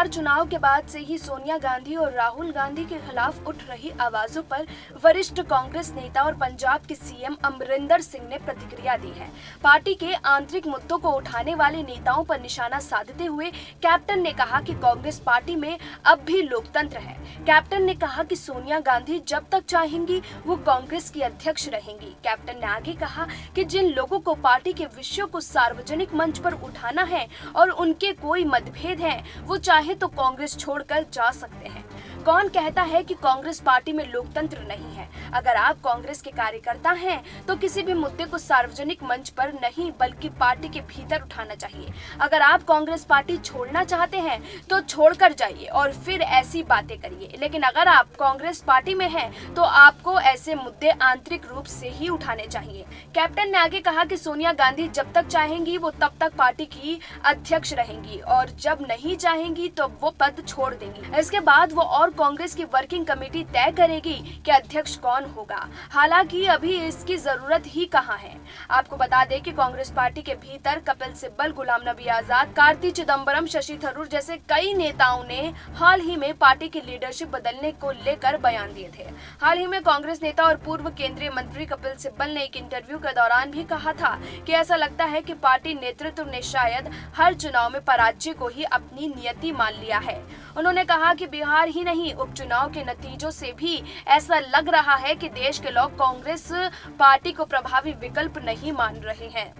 बिहार चुनाव के बाद से ही सोनिया गांधी और राहुल गांधी के खिलाफ उठ रही आवाजों पर वरिष्ठ कांग्रेस नेता और पंजाब के सीएम अमरिंदर सिंह ने प्रतिक्रिया दी है। पार्टी के आंतरिक मुद्दों को उठाने वाले नेताओं पर निशाना साधते हुए कैप्टन ने कहा कि कांग्रेस पार्टी में अब भी लोकतंत्र है। कैप्टन ने कहा कि सोनिया गांधी जब तक चाहेंगी वो कांग्रेस की अध्यक्ष रहेंगी। कैप्टन ने आगे कहा कि जिन लोगों को पार्टी के विषयों को सार्वजनिक मंच पर उठाना है और उनके कोई मतभेद हैं, वो चाहे तो कांग्रेस छोड़कर जा सकते हैं। कौन कहता है कि कांग्रेस पार्टी में लोकतंत्र नहीं है? अगर आप कांग्रेस के कार्यकर्ता हैं तो किसी भी मुद्दे को सार्वजनिक मंच पर नहीं बल्कि पार्टी के भीतर उठाना चाहिए। अगर आप कांग्रेस पार्टी छोड़ना चाहते हैं तो छोड़कर जाइए और फिर ऐसी बातें करिए, लेकिन अगर आप कांग्रेस पार्टी में हैं तो आपको ऐसे मुद्दे आंतरिक रूप से ही उठाने चाहिए। कैप्टन ने आगे कहा कि सोनिया गांधी जब तक चाहेंगी वो तब तक पार्टी की अध्यक्ष रहेंगी और जब नहीं चाहेंगी तो वो पद छोड़ देंगी। इसके बाद वो और कांग्रेस की वर्किंग कमेटी तय करेगी कि अध्यक्ष कौन होगा। हालांकि अभी इसकी जरूरत ही कहां है। आपको बता दें कि कांग्रेस पार्टी के भीतर कपिल सिब्बल, गुलाम नबी आजाद, कार्ति चिदंबरम, शशि थरूर जैसे कई नेताओं ने हाल ही में पार्टी की लीडरशिप बदलने को लेकर बयान दिए थे। हाल ही में कांग्रेस नेता और पूर्व केंद्रीय मंत्री कपिल सिब्बल ने एक इंटरव्यू के दौरान भी कहा था कि ऐसा लगता है कि पार्टी नेतृत्व ने शायद हर चुनाव में पराजय को ही अपनी नियति मान लिया है। उन्होंने कहा कि बिहार ही नहीं, उपचुनाव के नतीजों से भी ऐसा लग रहा है कि देश के लोग कांग्रेस पार्टी को प्रभावी विकल्प नहीं मान रहे हैं।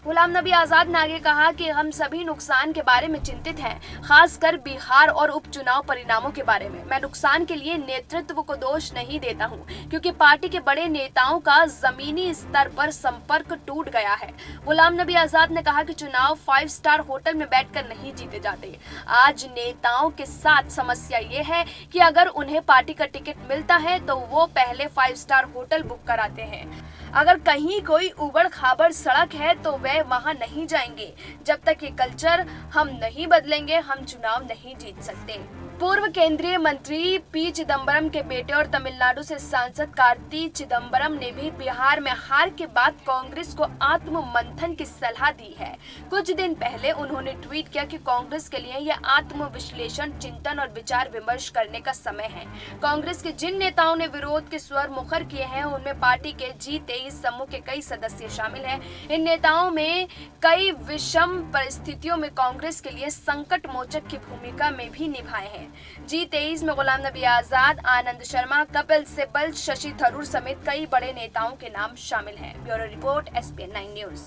गुलाम नबी आजाद ने आगे कहा कि हम सभी नुकसान के बारे में चिंतित हैं, खासकर बिहार और उपचुनाव परिणामों के बारे में। मैं नुकसान के लिए नेतृत्व को दोष नहीं देता हूं, क्योंकि पार्टी के बड़े नेताओं का जमीनी स्तर पर संपर्क टूट गया है। गुलाम नबी आजाद ने कहा कि चुनाव 5 स्टार होटल में बैठकर नहीं जीते जाते। आज नेताओं के साथ समस्या ये है कि अगर उन्हें पार्टी का टिकट मिलता है तो वो पहले 5 स्टार होटल बुक कराते हैं। अगर कहीं कोई उबड़ खाबड़ सड़क है तो वे वहां नहीं जाएंगे। जब तक ये कल्चर हम नहीं बदलेंगे, हम चुनाव नहीं जीत सकते। पूर्व केंद्रीय मंत्री पी चिदंबरम के बेटे और तमिलनाडु से सांसद कार्ति चिदंबरम ने भी बिहार में हार के बाद कांग्रेस को आत्ममंथन की सलाह दी है। कुछ दिन पहले उन्होंने ट्वीट किया कि कांग्रेस के लिए यह आत्मविश्लेषण, चिंतन और विचार विमर्श करने का समय है। कांग्रेस के जिन नेताओं ने विरोध के स्वर मुखर किए हैं उनमें पार्टी के G23 समूह के कई सदस्य शामिल हैं। इन नेताओं में कई विषम परिस्थितियों में कांग्रेस के लिए संकट मोचक की भूमिका में भी निभाए हैं। G23 में गुलाम नबी आजाद, आनंद शर्मा, कपिल सिब्बल, शशि थरूर समेत कई बड़े नेताओं के नाम शामिल हैं। Bureau report, SPN 9 news.